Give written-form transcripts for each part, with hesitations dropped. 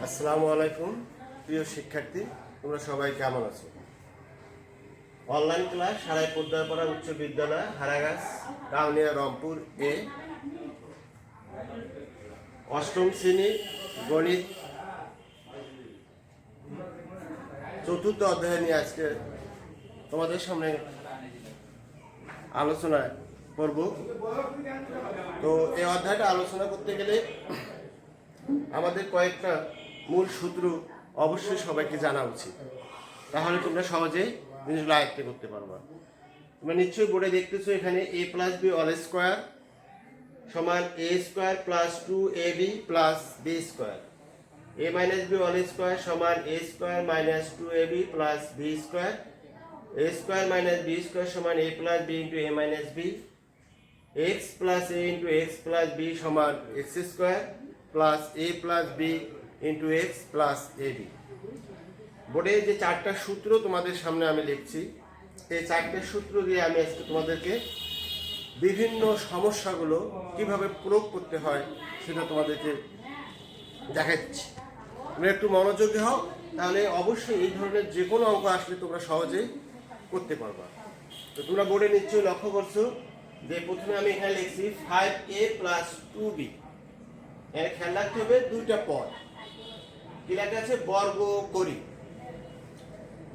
আসসালামু আলাইকুম প্রিয় শিক্ষার্থী, তোমরা সবাই কেমন আছো? অনলাইন ক্লাস সারাই পদ্মারপাড়া উচ্চ বিদ্যালয়, হারাগাছ, কাউনিয়া, রংপুর এ অষ্টম শ্রেণী গণিত চতুর্থ অধ্যায় নিয়ে আজকে তোমাদের সামনে আলোচনা করব। তো এই অধ্যায়টা আলোচনা করতে গেলে আমাদের কয়েকটা মূল সূত্র অবশ্যই সবাইকে জানা উচিত, তাহলে তোমরা সহজেই জিনিসগুলো আয়ত্ত করতে পারবা। তোমরা নিশ্চয়ই বোর্ডে দেখতেছো এখানে a plus b all square সমান a square plus 2ab plus b square, a minus b all square সমান a square minus 2ab plus b square, a square minus b square সমান a plus b into a minus b, x plus a into x plus b সমান x square plus a plus b into x plus a b. বোর্ডে যে চারটা সূত্র তোমাদের সামনে আমি লিখছি, এই চারটে সূত্র দিয়ে আমি আজকে তোমাদেরকে বিভিন্ন সমস্যাগুলো কিভাবে প্রয়োগ করতে হয় সেটা তোমাদেরকে দেখাচ্ছি। তোমরা একটু মনোযোগী হও, তাহলে অবশ্যই এই ধরনের যে কোনো অঙ্ক আসলে তোমরা সহজেই করতে পারবা। তো তোমরা বোর্ডে নিশ্চয়ই লক্ষ্য করছো যে প্রথমে আমি এখানে লিখছি 5a প্লাস 2b। এর খেয়াল রাখতে হবে দুইটা পদ কি লেখা আছে, বর্গ করি।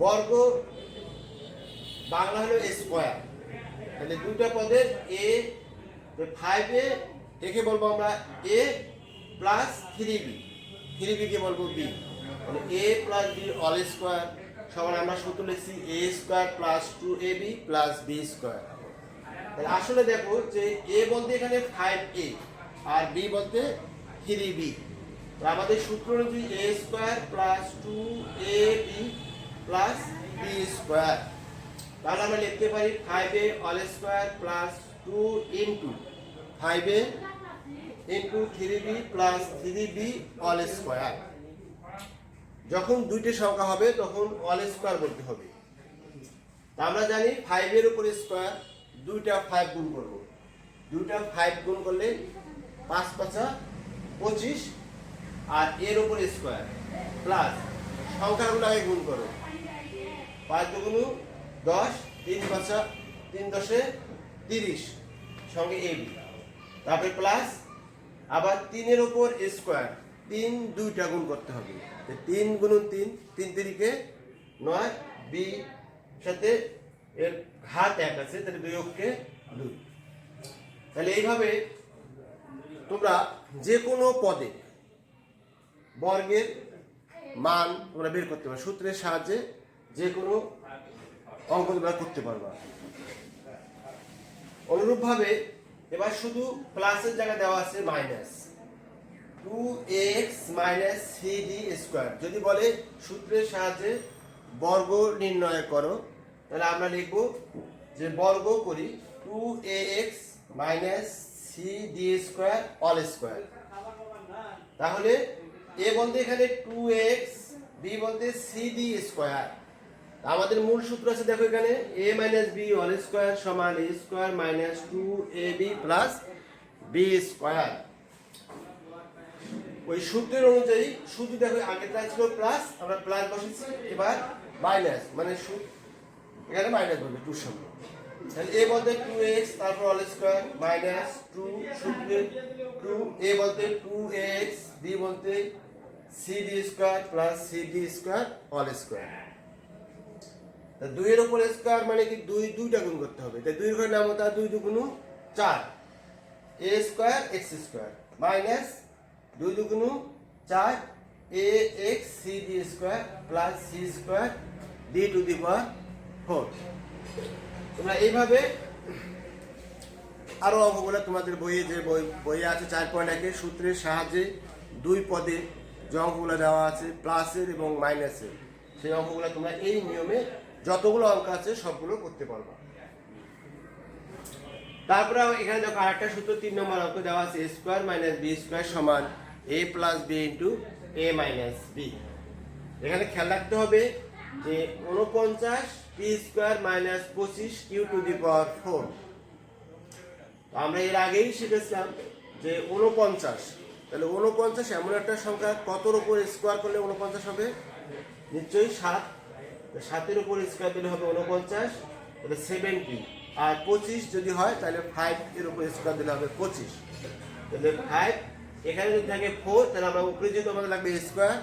বর্গ বাংলা হলো স্কোয়ার, তাহলে দুইটা পদের এ 5a একে বলবো আমরা a প্লাস 3b, 3b কে বলবো b, তাহলে a plus b all square সমান আমরা সূত্র লিখছি a square plus 2ab plus b square. তাহলে আসলে দেখো যে a বলতে এখানে 5a আর b বলতে 3b। আমাদের সূত্র অনুযায়ী a square plus 2ab plus b square, তাহলে আমরা লিখতে পারি 5a all square plus 2 into 5a into 3b plus 3b all square. যখন দুইটি সংখ্যা হবে তখন অল স্কোয়ার বলতে হবে। আমরা জানি 5 এর উপর স্কোয়ার, দুইটা 5 গুণ করব, দুইটা 5 গুণ করলে 5 5 25 আর এর উপর স্কোয়ার প্লাস সংখ্যাগুলো আগে গুণ করো, 5 দুগুণ 10, 3 5 3 10 30 সঙ্গে ab, তারপরে প্লাস আবার 3 এর উপর স্কোয়ার, 3 দুইটা গুণ করতে হবে, 3 গুণ 3 3 3 9, বি সাথে এর ঘাত 1 আছে, তাহলে 2 অক্ষে 2। তাহলে এইভাবে তোমরা যে কোনো পদে বর্গের মান তোমরা বের করতে পারো, সূত্রের সাহায্যে যে কোনো অঙ্ক তোমরা করতে পারবা। অনুরূপভাবে এবার শুধু প্লাসের জায়গায় দেওয়া আছে minus 2x minus 3d square. যদি বলে সূত্রের সাহায্যে বর্গ নির্ণয় করো, তাহলে আমরা লিখব যে বর্গ করি 2ax minus 3d square all square. তাহলে a বলতে এখানে 2x, b বলতে 3d স্কোয়ার। আমাদের মূল সূত্র আছে দেখো এখানে a minus b all square সমান a square minus 2ab plus b square. ওই সূত্রের অনুযায়ী শুধু দেখো আগেরটা ছিল প্লাস, আমরা প্লাস বসেছি, এবার মাইনাস মানে এখানে মাইনাস বলবে 2 সঙ্গে। তাহলে a বলতে 2x তারপর অল স্কোয়ার মাইনাস 2 সূত্রে 2, a বলতে 2x, b বলতে 3d square plus 3d square all square. 2 এর উপর স্কোয়ার মানে কি দুইটা গুণ করতে হবে, তাই 2 এর ঘরে নামো, তার 2 2 4 a square x square minus 2 2 4 ax 3d square plus c square d to the power 4। তোমরা এইভাবে আরো অঙ্কগুলো তোমাদের বইয়ে যে বইয়ে আছে 4.1 সূত্রের সাহায্যে দুই পদে যে অঙ্কগুলো দেওয়া আছে প্লাসের এবং মাইনাসের, সেই অঙ্কগুলো তোমরা এই নিয়মে যতগুলো অঙ্ক আছে সবগুলো করতে পারবা। তারপরে এখানে দেখো আরেকটা সূত্র 3 নম্বর অঙ্ক দেওয়া আছে a square minus b square সমান a plus b into a minus b। এখানে খেয়াল রাখতে হবে যে 49 p square minus 25 q to the power 4। আমরা এর আগেই শিখেছিলাম যে 49 তাহলে 49 এমন একটা সংখ্যা কতর উপর স্কোয়ার করলে 49 হবে? নিশ্চয়ই 7। 7-এর উপর স্কোয়ার দিলে হবে 49, তাহলে 70। আর 25 যদি হয় তাহলে 5-এর উপর স্কোয়ার দিলে হবে 25। তাহলে 5, এখানে যদি থাকে 4, তাহলে আমরা উপরে যেহেতু আমাদের লাগবে স্কোয়ার,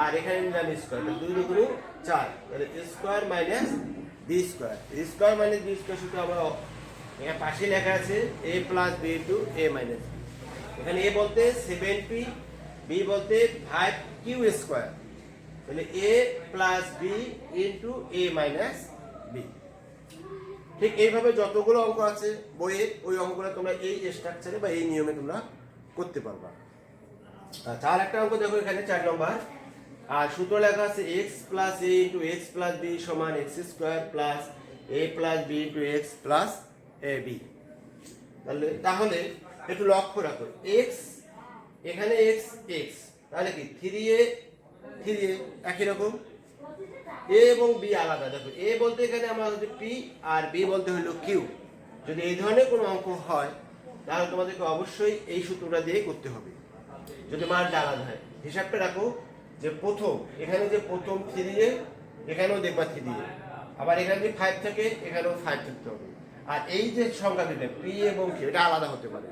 আর এখানে নিলাম স্কোয়ার, 2 দুগুণ 4, তাহলে square minus b square. Square minus b square সূত্র আমরা এখানে পাশে লেখা আছে a plus b into a minus b. এখানে এ বলতে 7p, বি বলতে 5q স্কোয়ার, তাহলে a plus b into a minus b. ঠিক এইভাবে যতগুলো অঙ্ক আছে বইয়ে, ওই অঙ্কগুলো তোমরা এই স্ট্রাকচারে বা এই নিয়মে তোমরা করতে পারবা। আচ্ছা, আর একটা অঙ্ক দেখো এখানে 4 নম্বর। আর সূত্র লেখা আছে x plus a into x plus b সমান x square plus a plus b into x plus a b. তাহলে একটু লক্ষ্য রাখো, এক্স এখানে এক্স এক্স, তাহলে কি 3a একই রকম, এ এবং বি আলাদা। দেখো এ বলতে এখানে আমরা হচ্ছে পি, আর বি বলতে হলো কিউ। যদি এই ধরনের কোনো অঙ্ক হয় তাহলে তোমাদেরকে অবশ্যই এই সূত্রটা দিয়ে করতে হবে, যদি মানটা আলাদা হয়। হিসাবটা রাখো যে প্রথম এখানে যে প্রথম 3a, এখানেও দেখবা 3a, আবার এখানে যদি 5 থাকে এখানেও 5 থাকতে হবে। আর এই যে সংখ্যা দিলে পি এবং কিউ, এটা আলাদা হতে পারে।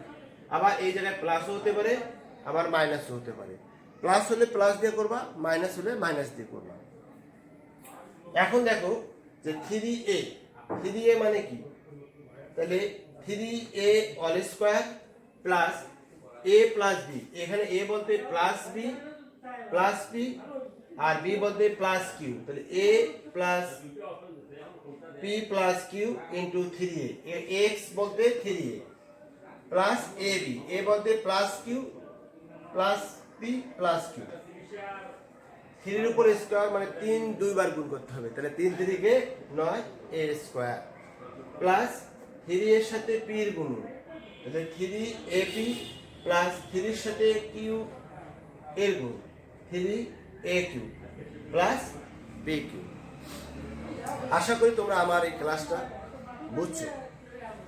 আবার এই জায়গায় প্লাসও হতে পারে, আবার মাইনাসও হতে পারে। প্লাস হলে প্লাস দিয়ে করবা, মাইনাস হলে মাইনাস দিয়ে করবা। এখন দেখো যে 3a মানে কি? তাহলে 3a all square plus a plus b. এখানে a বলতে প্লাস বি আর b বলতে প্লাস কিউ, তাহলে a plus p plus q into 3a। x বলতে 3a প্লাস ab, a বলতে plus q plus p plus q. 3 এর উপর স্কোয়ার মানে 3 দুইবার গুণ করতে হবে, তাহলে 3 3 9 a স্কোয়ার প্লাস 3 এর সাথে p এর গুণ, তাহলে 3ab প্লাস 3 এর সাথে q এর গুণ 3aq প্লাস bq। আশা করি তোমরা আমার এই ক্লাসটা বুঝছো।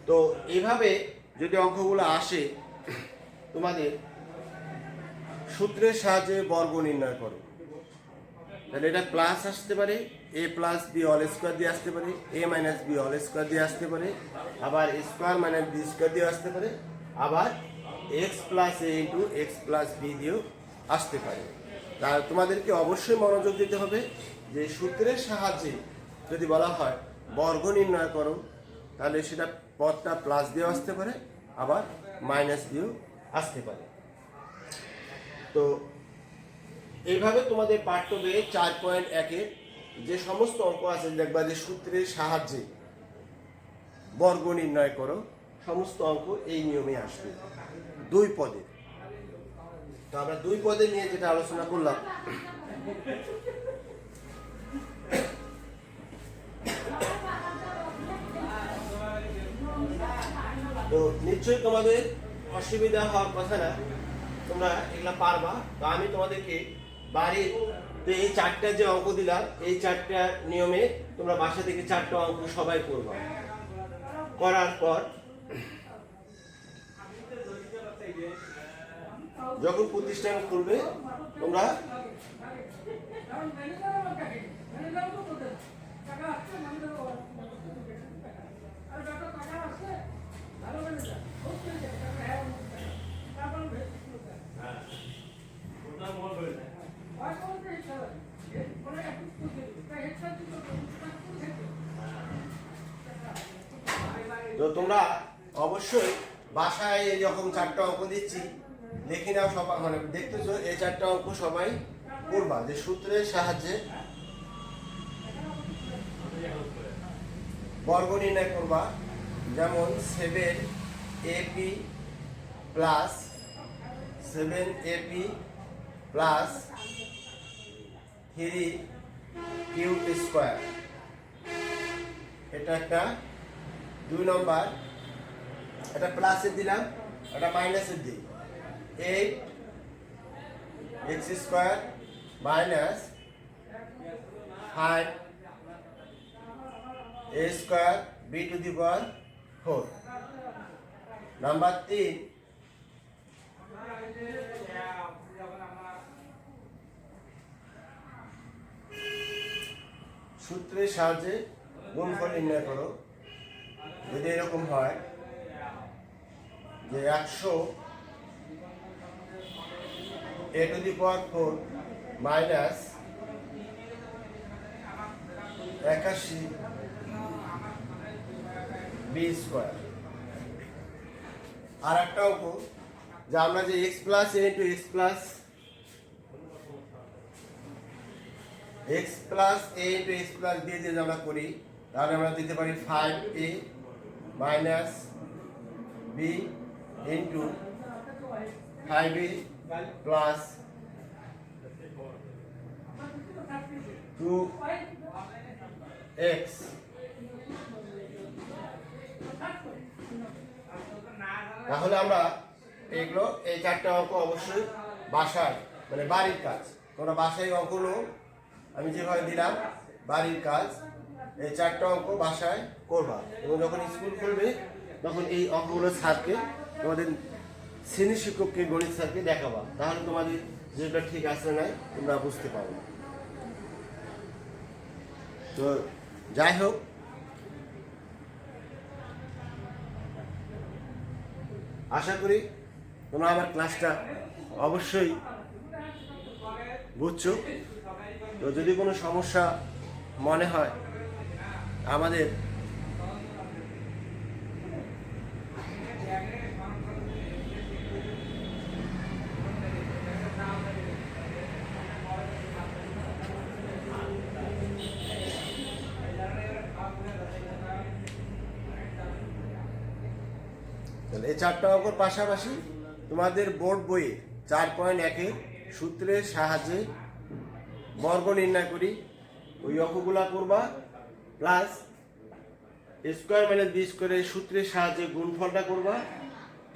তো এইভাবে যদি অঙ্কগুলো আসে, তোমাদের সূত্রের সাহায্যে বর্গ নির্ণয় করো, তাহলে এটা প্লাস আসতে পারে, এ প্লাস বি অল স্কোয়ার দিয়ে আসতে পারে, এ মাইনাস বি অল স্কোয়ার দিয়ে আসতে পারে, আবার স্কোয়ার মাইনাস বি স্কোয়ার দিয়ে আসতে পারে, আবার x plus a into x plus B দিয়েও আসতে পারে। তা তোমাদেরকে অবশ্যই মনোযোগ দিতে হবে যে সূত্রের সাহায্যে যদি বলা হয় বর্গ নির্ণয় করো, তাহলে সেটা পদটা প্লাস দিয়েও আসতে পারে, আবার মাইনাস দিয়েও আসতে পারে। তো এইভাবে তোমাদের পাঠ্য বইয়ে 4.1-এ যে সমস্ত অঙ্ক আছে দেখবা যে সূত্রের সাহায্যে বর্গ নির্ণয় করো, সমস্ত অঙ্ক এই নিয়মে আসবে 2 পদে। তো আমরা 2 পদে নিয়ে যেটা আলোচনা করলাম, তো নিশ্চয়ই তোমাদের অসুবিধা হওয়ার কথা না, তোমরা এগুলা পারবা। তো আমি তোমাদেরকে বাড়িতে এই 4টা যে অঙ্ক দিলাম, এই 4টা নিয়মে তোমরা বাসা থেকে 4টা অঙ্ক সবাই করবা। করার পর যখন প্রতিষ্ঠান করবে তোমরা তো তোমরা অবশ্যই বাসায় যখন 4টা অঙ্ক দিচ্ছি লিখে নাও, সবাই মানে দেখতেছো এই 4টা অঙ্ক সবাই করবা, যে সূত্রের সাহায্যে বর্গ নির্ণয় করবা। যেমন 7ap plus 7ap plus 3q square, এটা একটা 2 নম্বর। এটা প্লাসের দিলাম, এটা মাইনাসের দিই। 8x square minus 5a square b to the power 4। Number 3 সূত্রের সাহায্যে গুণফল নির্ণয় করো। যদি এরকম হয় যে 100 a⁴ মাইনাস 81 b²। আর একটা অঙ্ক যে আমরা যে x plus a into x plus দিয়ে যে আমরা করি, তাহলে আমরা দিতে পারি 5a minus b into 5a plus 2x। তাহলে আমরা এগুলো এই চারটা অঙ্ক অবশ্যই বাসায় মানে বাড়ির কাজ, তোমরা বাসায় অঙ্কগুলো আমি যেভাবে দিলাম বাড়ির কাজ, এই চারটা অঙ্ক বাসায় করবা এবং যখন স্কুল খুলবে তখন এই অঙ্কগুলো স্যারকে, তোমাদের শ্রেণী শিক্ষককে, গণিত স্যারকে দেখাবা, তাহলে তোমাদের যেটা ঠিক আছে নাই তোমরা বুঝতে পারবে। তো যাই হোক, আশা করি তোমরা আমার ক্লাসটা অবশ্যই বুঝছো। তো যদি কোনো সমস্যা মনে হয় আমাদের এই চারটা অঙ্কর পাশাপাশি তোমাদের বোর্ড বইয়ে 4.1-এর সূত্রের সাহায্যে বর্গ নির্ণয় করি ওই অঙ্কগুলা করবা, প্লাস স্কোয়ার মাইনাস বি স্কোয়ারের সূত্রের সাহায্যে গুণফলটা করবা,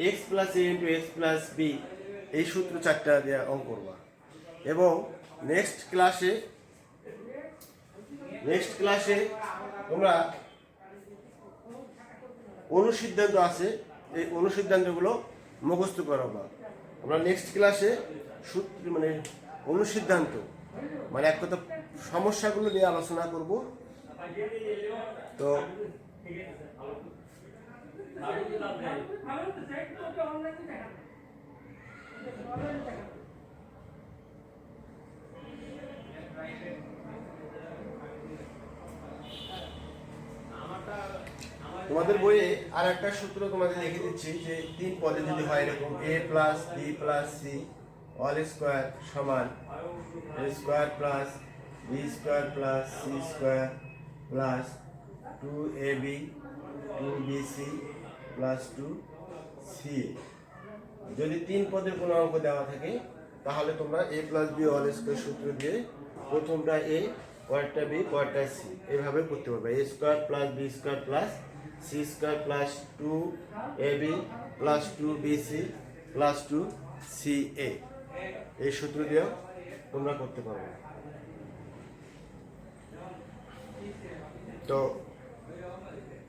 x plus a into x plus B এই সূত্র চারটা দিয়ে অঙ্ক করবা। এবং নেক্সট ক্লাসে তোমরা অনুসিদ্ধান্ত আছে, এই অনুসিদ্ধান্তগুলো মুখস্থ করাবা। আমরা নেক্সট ক্লাসে সূত্র মানে অনুসিদ্ধান্ত মানে এক কথা সমস্যাগুলো নিয়ে আলোচনা করব। তো তোমাদের বইয়ে আর একটা সূত্র তোমাদের লিখে দিচ্ছি যে 3 পদে যদি হয় এরকম a plus b plus c all square সমান a square plus b square plus c square plus 2ab 2bc plus 2ca। যদি 3 পদের কোনো অঙ্ক দেওয়া থাকে তাহলে তোমরা a plus b all square সূত্র দিয়ে প্রথমটা a, পরেরটা b, পরেরটা c এইভাবে করতে পারবে। a square plus b square plus c square plus 2ab plus 2bc plus 2ca এই সূত্র দিয়েও তোমরা করতে পারবে। তো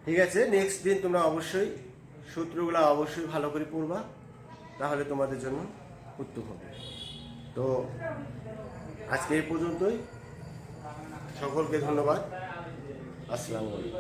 ঠিক আছে, নেক্সট দিন তোমরা অবশ্যই সূত্রগুলো অবশ্যই ভালো করে পড়বা, তাহলে তোমাদের জন্য উত্তম হবে। তো আজকে এই পর্যন্তই, সকলকে ধন্যবাদ। আসসালামু আলাইকুম।